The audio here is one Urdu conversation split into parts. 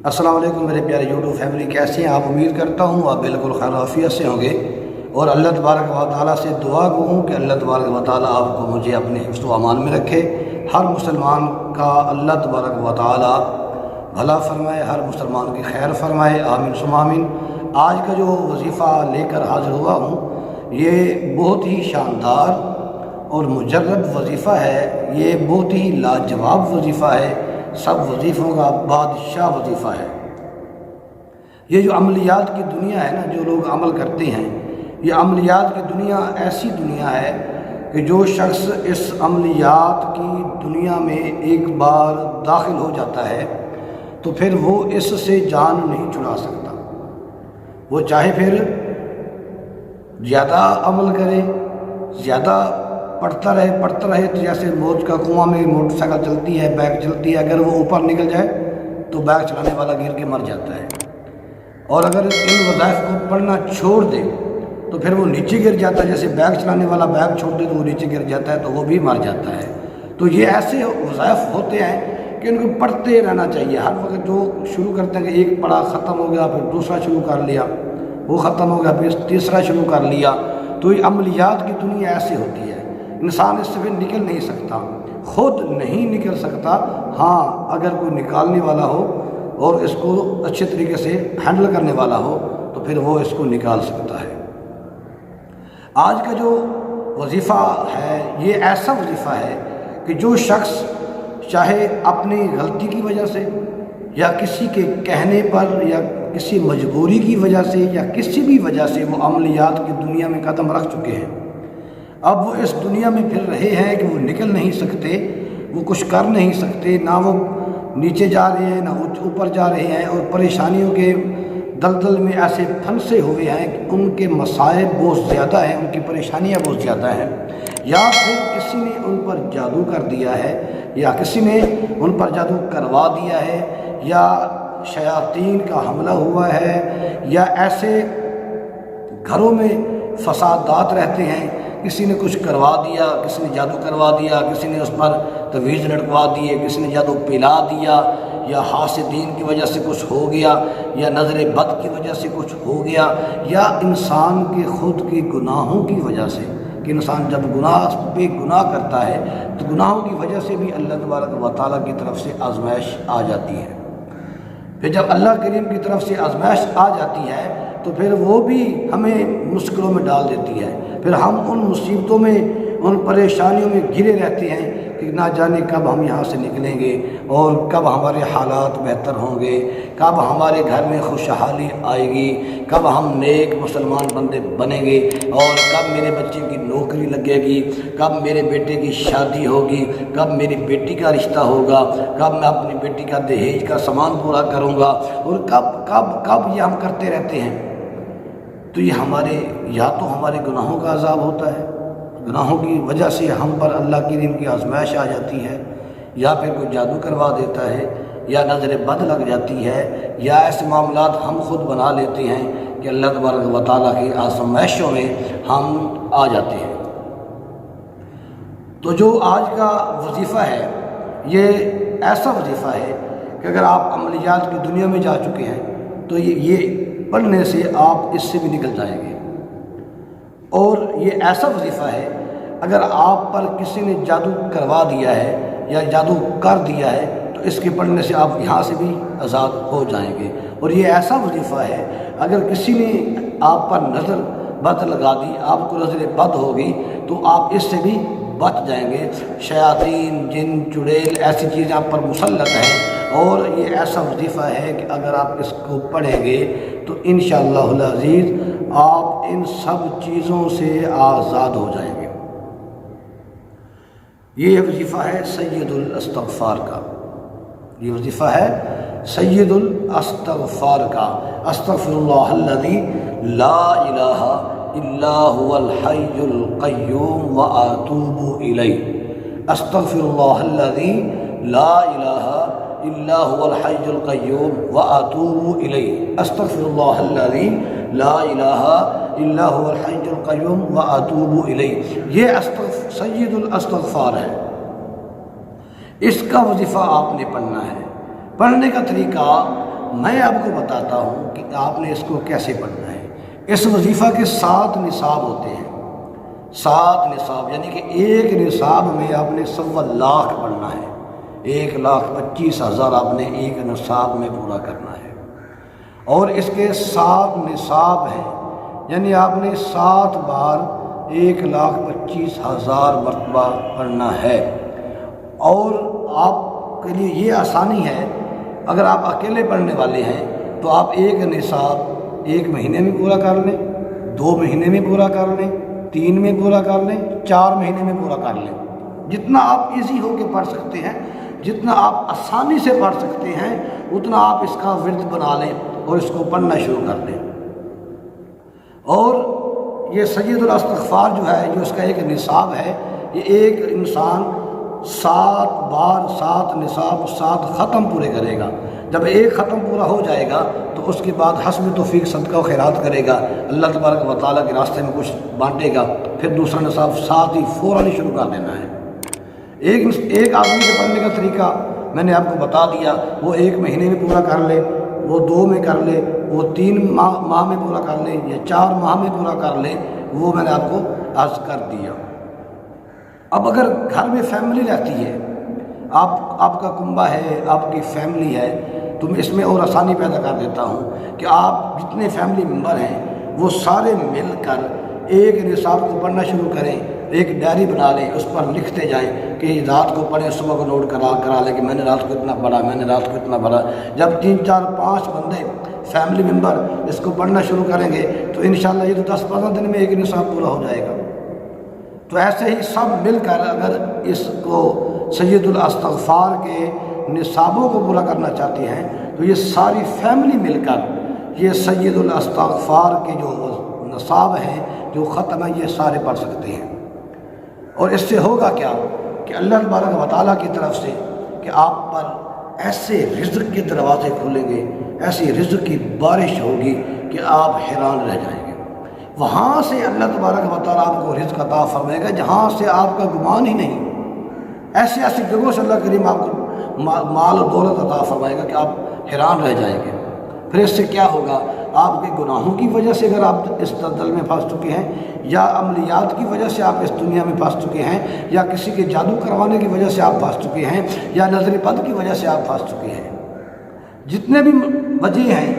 السلام علیکم میرے پیارے یوٹیوب فیملی، کیسے ہیں آپ؟ امید کرتا ہوں آپ بالکل خیر عافیت سے ہوں گے، اور اللہ تبارک و تعالیٰ سے دعا گو ہوں کہ اللہ تبارک و تعالیٰ آپ کو مجھے اپنے حفظ و امان میں رکھے۔ ہر مسلمان کا اللہ تبارک و تعالیٰ بھلا فرمائے، ہر مسلمان کی خیر فرمائے، آمین ثم آمین۔ آج کا جو وظیفہ لے کر حاضر ہوا ہوں یہ بہت ہی شاندار اور مجرد وظیفہ ہے، یہ بہت ہی لاجواب وظیفہ ہے، سب وظیفوں کا بادشاہ وظیفہ ہے۔ یہ جو عملیات کی دنیا ہے نا، جو لوگ عمل کرتے ہیں، یہ عملیات کی دنیا ایسی دنیا ہے کہ جو شخص اس عملیات کی دنیا میں ایک بار داخل ہو جاتا ہے تو پھر وہ اس سے جان نہیں چھڑا سکتا۔ وہ چاہے پھر زیادہ عمل کرے، زیادہ پڑھتا رہے تو جیسے موت کا کنواں میں موٹر سائیکل چلتی ہے، بائک چلتی ہے، اگر وہ اوپر نکل جائے تو بائک چلانے والا گر کے مر جاتا ہے، اور اگر ان وظائف کو پڑھنا چھوڑ دے تو پھر وہ نیچے گر جاتا ہے، جیسے بائک چلانے والا بائک چھوڑ دے تو وہ نیچے گر جاتا ہے تو وہ بھی مر جاتا ہے۔ تو یہ ایسے وظائف ہوتے ہیں کہ ان کو پڑھتے رہنا چاہیے ہر وقت۔ جو شروع کرتے ہیں کہ ایک پڑھا ختم ہو گیا، پھر دوسرا شروع کر لیا، وہ ختم ہو گیا، پھر تیسرا شروع کر لیا۔ تو یہ عملیات کی دنیا ایسی ہوتی ہے، انسان اس سے پھر نکل نہیں سکتا، خود نہیں نکل سکتا۔ ہاں اگر کوئی نکالنے والا ہو اور اس کو اچھے طریقے سے ہینڈل کرنے والا ہو تو پھر وہ اس کو نکال سکتا ہے۔ آج کا جو وظیفہ ہے یہ ایسا وظیفہ ہے کہ جو شخص چاہے اپنی غلطی کی وجہ سے یا کسی کے کہنے پر یا کسی مجبوری کی وجہ سے یا کسی بھی وجہ سے وہ عملیات کی دنیا میں قدم رکھ چکے ہیں، اب وہ اس دنیا میں پھر رہے ہیں کہ وہ نکل نہیں سکتے، وہ کچھ کر نہیں سکتے، نہ وہ نیچے جا رہے ہیں نہ اوپر جا رہے ہیں، اور پریشانیوں کے دلدل میں ایسے پھنسے ہوئے ہیں کہ ان کے مصائب بہت زیادہ ہیں، ان کی پریشانیاں بہت زیادہ ہیں، یا پھر کسی نے ان پر جادو کر دیا ہے، یا کسی نے ان پر جادو کروا دیا ہے، یا شیاطین کا حملہ ہوا ہے، یا ایسے گھروں میں فسادات رہتے ہیں، کسی نے کچھ کروا دیا، کسی نے جادو کروا دیا، کسی نے اس پر تویز لٹکوا دیے، کسی نے جادو پلا دیا، یا حاسدین کی وجہ سے کچھ ہو گیا، یا نظر بد کی وجہ سے کچھ ہو گیا، یا انسان کے خود کے گناہوں کی وجہ سے، کہ انسان جب گناہ پہ گناہ کرتا ہے تو گناہوں کی وجہ سے بھی اللہ تبارک و تعالیٰ کی طرف سے آزمائش آ جاتی ہے۔ پھر جب اللہ کریم کی طرف سے آزمائش آ جاتی ہے تو پھر وہ بھی ہمیں مشکلوں میں ڈال دیتی ہے، پھر ہم ان مصیبتوں میں، ان پریشانیوں میں گھرے رہتے ہیں کہ نہ جانے کب ہم یہاں سے نکلیں گے، اور کب ہمارے حالات بہتر ہوں گے، کب ہمارے گھر میں خوشحالی آئے گی، کب ہم نیک مسلمان بندے بنیں گے، اور کب میرے بچے کی نوکری لگے گی، کب میرے بیٹے کی شادی ہوگی، کب میری بیٹی کا رشتہ ہوگا، کب میں اپنی بیٹی کا دہیج کا سامان پورا کروں گا، اور کب یہ ہم کرتے رہتے ہیں۔ تو یہ ہمارے یا تو ہمارے گناہوں کا عذاب ہوتا ہے، گناہوں کی وجہ سے ہم پر اللہ کی دین کی آزمائش آ جاتی ہے، یا پھر کوئی جادو کروا دیتا ہے، یا نظر بد لگ جاتی ہے، یا ایسے معاملات ہم خود بنا لیتے ہیں کہ اللہ تبارک و تعالیٰ کی آزمائشوں میں ہم آ جاتے ہیں۔ تو جو آج کا وظیفہ ہے یہ ایسا وظیفہ ہے کہ اگر آپ عملیات کی دنیا میں جا چکے ہیں تو یہ پڑھنے سے آپ اس سے بھی نکل جائیں گے، اور یہ ایسا وظیفہ ہے اگر آپ پر کسی نے جادو کروا دیا ہے یا جادو کر دیا ہے تو اس کے پڑھنے سے آپ یہاں سے بھی آزاد ہو جائیں گے۔ اور یہ ایسا وظیفہ ہے اگر کسی نے آپ پر نظر بد لگا دی، آپ کو نظر بد ہوگی تو آپ اس سے بھی بچ جائیں گے۔ شیاطین، جن، چڑیل، ایسی چیزیں آپ پر مسلط ہیں، اور یہ ایسا وظیفہ ہے کہ اگر آپ اس کو پڑھیں گے تو انشاءاللہ العزیز آپ ان سب چیزوں سے آزاد ہو جائیں گے۔ یہ وظیفہ ہے سید الاستغفار کا، یہ وظیفہ ہے سید الاستغفار کا۔ استغفر اللہ الذی لا الہ الا هو الحی القیوم واتوب الیہ۔ استغفر اللہ الذی لا الہ الا هو الحی القیوم واتوب الیہ۔ استغفر اللہ الذی لا الہ الا هو الحی القیوم واتوب الیہ۔ یہ سید الاستغفار ہے، اس کا وظیفہ آپ نے پڑھنا ہے۔ پڑھنے کا طریقہ میں آپ کو بتاتا ہوں کہ آپ نے اس کو کیسے پڑھنا ہے۔ اس وظیفہ کے 7 نصاب ہوتے ہیں، 7 نصاب، یعنی کہ ایک نصاب میں آپ نے 1.25 لاکھ پڑھنا ہے، 1,25,000 آپ نے ایک نصاب میں پورا کرنا ہے۔ اور اس کے 7 نصاب ہیں، یعنی آپ نے 7 بار 1,25,000 مرتبہ پڑھنا ہے۔ اور آپ کے لیے یہ آسانی ہے، اگر آپ اکیلے پڑھنے والے ہیں تو آپ ایک نصاب 1 مہینے میں پورا کر لیں، 2 مہینے میں پورا کر لیں، 3 میں پورا کر لیں، 4 مہینے میں پورا کر لیں۔ جتنا آپ ایزی ہو کے پڑھ سکتے ہیں، جتنا آپ آسانی سے پڑھ سکتے ہیں، اتنا آپ اس کا ورد بنا لیں اور اس کو پڑھنا شروع کر دیں۔ اور یہ سید الاستغفار جو ہے، جو اس کا ایک نصاب ہے، یہ ایک انسان 7 بار 7 نصاب 7 ختم پورے کرے گا۔ جب ایک ختم پورا ہو جائے گا تو اس کے بعد حسب توفیق صدقہ و خیرات کرے گا، اللہ تبارک و تعالیٰ کے راستے میں کچھ بانٹے گا، پھر دوسرا نصاب 7 ہی فوراً شروع کر دینا ہے۔ ایک آدمی کے پڑھنے کا طریقہ میں نے آپ کو بتا دیا، وہ 1 مہینے میں پورا کر لے، وہ 2 میں کر لے، وہ 3 ماہ میں پورا کر لے، یا 4 ماہ میں پورا کر لے، وہ میں نے آپ کو عرض کر دیا۔ اب اگر گھر میں فیملی رہتی ہے، آپ کا کنبہ ہے، آپ کی فیملی ہے، تو میں اس میں اور آسانی پیدا کر دیتا ہوں کہ آپ جتنے فیملی ممبر ہیں وہ سارے مل کر ایک نصاب کو پڑھنا شروع کریں، ایک ڈائری بنا لیں، اس پر لکھتے جائیں کہ رات کو پڑھیں، صبح کو نوٹ کرا لیں کہ میں نے رات کو اتنا پڑھا، میں نے رات کو اتنا پڑھا۔ جب 3 4 5 بندے فیملی ممبر اس کو پڑھنا شروع کریں گے تو انشاءاللہ یہ تو 10-15 دن میں ایک نصاب پورا ہو جائے گا۔ تو ایسے ہی سب مل کر اگر اس کو سید الاستغفار کے نصابوں کو پورا کرنا چاہتے ہیں تو یہ ساری فیملی مل کر یہ سید الاستغفار کے جو نصاب ہیں، جو ختم ہیں، یہ سارے پڑھ سکتے ہیں۔ اور اس سے ہوگا کیا کہ اللہ تبارک و تعالیٰ کی طرف سے کہ آپ پر ایسے رزق کے دروازے کھلیں گے، ایسی رزق کی بارش ہوگی کہ آپ حیران رہ جائیں گے۔ وہاں سے اللہ تبارک و تعالیٰ آپ کو رزق عطا فرمائے گا جہاں سے آپ کا گمان ہی نہیں۔ ایسی ایسی جگہوں سے اللہ کریم آپ کو مال و دولت عطا فرمائے گا کہ آپ حیران رہ جائیں گے۔ پھر اس سے کیا ہوگا؟ آپ کے گناہوں کی وجہ سے اگر آپ اس دلدل میں پھنس چکے ہیں، یا عملیات کی وجہ سے آپ اس دنیا میں پھنس چکے ہیں، یا کسی کے جادو کروانے کی وجہ سے آپ پھنس چکے ہیں، یا نظر بد کی وجہ سے آپ پھنس چکے ہیں، جتنے بھی وجہ ہیں،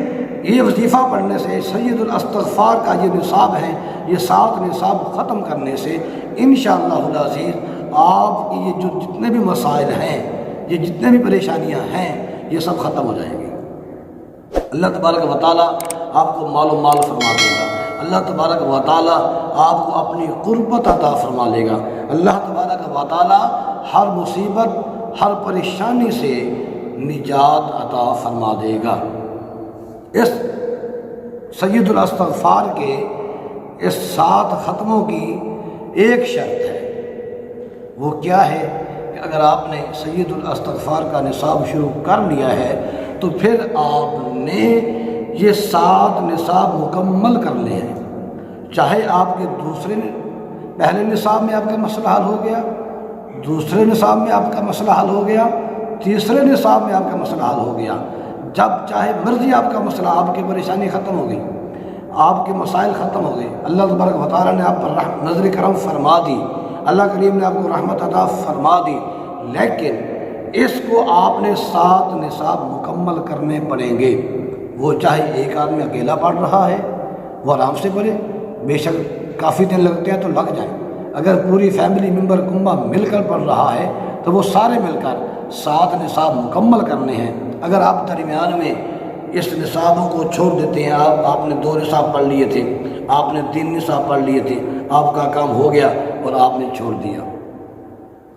یہ وظیفہ پڑھنے سے، سید الاستغفار کا یہ نصاب ہے، یہ 7 نصاب ختم کرنے سے انشاءاللہ العزیز آپ کی یہ جو جتنے بھی مسائل ہیں، یہ جتنے بھی پریشانیاں ہیں، یہ سب ختم ہو جائیں گی۔ اللہ تبارک و تعالیٰ آپ کو مال و مال فرما دے گا، اللہ تبارک و تعالیٰ آپ کو اپنی قربت عطا فرما لے گا، اللہ تبارک و تعالیٰ ہر مصیبت، ہر پریشانی سے نجات عطا فرما دے گا۔ اس سید الاستغفار کے اس 7 ختموں کی ایک شرط ہے، وہ کیا ہے کہ اگر آپ نے سید الاستغفار کا نصاب شروع کر لیا ہے تو پھر آپ نے یہ 7 نصاب مکمل کرنے ہیں، چاہے آپ کے پہلے نصاب میں آپ کا مسئلہ حل ہو گیا، دوسرے نصاب میں آپ کا مسئلہ حل ہو گیا، تیسرے نصاب میں آپ کا مسئلہ حل ہو گیا، جب چاہے مرضی آپ کا مسئلہ، آپ کی پریشانی ختم ہو گئی، آپ کے مسائل ختم ہو گئے، اللہ تبارک و تعالیٰ نے آپ پر نظر کرم فرما دی، اللہ کریم نے آپ کو رحمت عطا فرما دی، لیکن اس کو آپ نے 7 نصاب مکمل کرنے پڑیں گے۔ وہ چاہے ایک آدمی اکیلا پڑھ رہا ہے وہ آرام سے پڑھے، بے شک کافی دن لگتے ہیں تو لگ جائیں، اگر پوری فیملی ممبر کنبہ مل کر پڑھ رہا ہے تو وہ سارے مل کر 7 نصاب مکمل کرنے ہیں۔ اگر آپ درمیان میں اس نصابوں کو چھوڑ دیتے ہیں، آپ نے 2 نصاب پڑھ لیے تھے، آپ نے 3 نصاب پڑھ لیے تھے، آپ کا کام ہو گیا اور آپ نے چھوڑ دیا،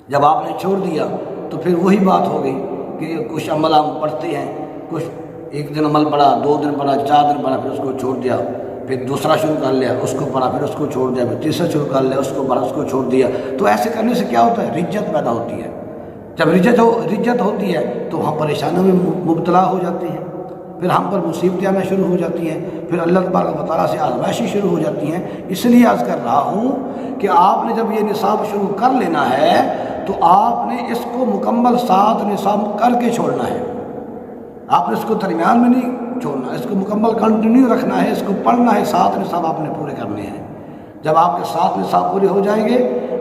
جب آپ نے چھوڑ دیا تو پھر وہی بات ہو گئی کہ کچھ عمل ہم پڑھتے ہیں، کچھ ایک دن عمل پڑھا، 2 دن پڑھا، 4 دن پڑھا، پھر اس کو چھوڑ دیا، پھر دوسرا شروع کر لیا، اس کو پڑھا، پھر اس کو چھوڑ دیا، پھر تیسرا شروع کر لیا، اس کو پڑھا، اس کو چھوڑ دیا۔ تو ایسے کرنے سے کیا ہوتا ہے؟ رجت پیدا ہوتی ہے۔ جب رجت ہوتی ہے تو ہم پریشانیوں میں مبتلا ہو جاتے ہیں، پھر ہم پر مصیبتیں آنا شروع ہو جاتی ہیں، پھر اللہ تبارک و تعالیٰ سے آزمائشیں شروع ہو جاتی ہیں۔ اس لیے عرض کر رہا ہوں کہ آپ نے جب یہ نصاب شروع کر لینا ہے تو آپ نے اس کو مکمل 7 نصاب کر کے چھوڑنا ہے۔ آپ نے اس کو درمیان میں نہیں چھوڑنا، اس کو مکمل کنٹینیو رکھنا ہے، اس کو پڑھنا ہے، 7 نصاب آپ نے پورے کرنے ہیں۔ جب آپ کے 7 نصاب پورے ہو جائیں گے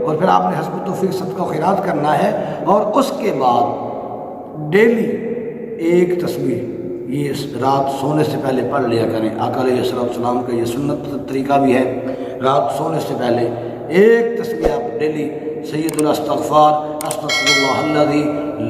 اور پھر آپ نے حسب التوفیق صدقہ و خیرات کرنا ہے، اور اس کے بعد ڈیلی ایک تسبیح یہ رات سونے سے پہلے پڑھ لیا کریں۔ آقا علیہ السلام کا یہ سنت طریقہ بھی ہے، رات سونے سے پہلے ایک تسبیح آپ ڈیلی سید الاستغفار استغفر اللہ الذی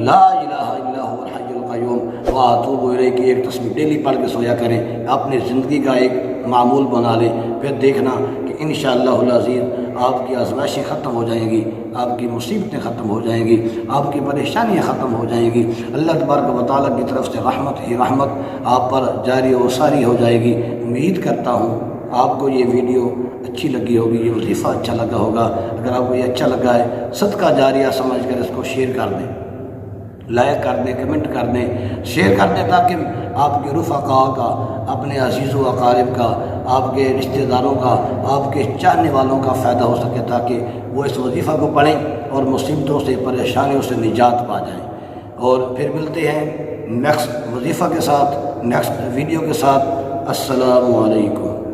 لا الہ الا هو الحی القیوم واتوب الیہ کی ایک تسبیح ڈیلی پڑھ کے سویا کریں، اپنی زندگی کا ایک معمول بنا لیں۔ پھر دیکھنا کہ انشاءاللہ العزیز آپ کی آزمائشیں ختم ہو جائیں گی، آپ کی مصیبتیں ختم ہو جائیں گی، آپ کی پریشانیاں ختم ہو جائیں گی، اللہ تبارک و تعالیٰ کی طرف سے رحمت ہی رحمت آپ پر جاری و ساری ہو جائے گی۔ امید کرتا ہوں آپ کو یہ ویڈیو اچھی لگی ہوگی، یہ وظیفہ اچھا لگا ہوگا۔ اگر آپ کو یہ اچھا لگا ہے صدقہ جاریہ سمجھ کر اس کو شیئر کر دیں، لائک کر دیں، کمنٹ کر دیں، شیئر کر دیں، تاکہ آپ کے رفقاء کا، اپنے عزیز و اقارب کا، آپ کے رشتہ داروں کا، آپ کے چاہنے والوں کا فائدہ ہو سکے، تاکہ وہ اس وظیفہ کو پڑھیں اور مصیبتوں سے، پریشانیوں سے نجات پا جائیں۔ اور پھر ملتے ہیں نیکسٹ وظیفہ کے ساتھ، نیکسٹ ویڈیو کے ساتھ۔ السلام علیکم۔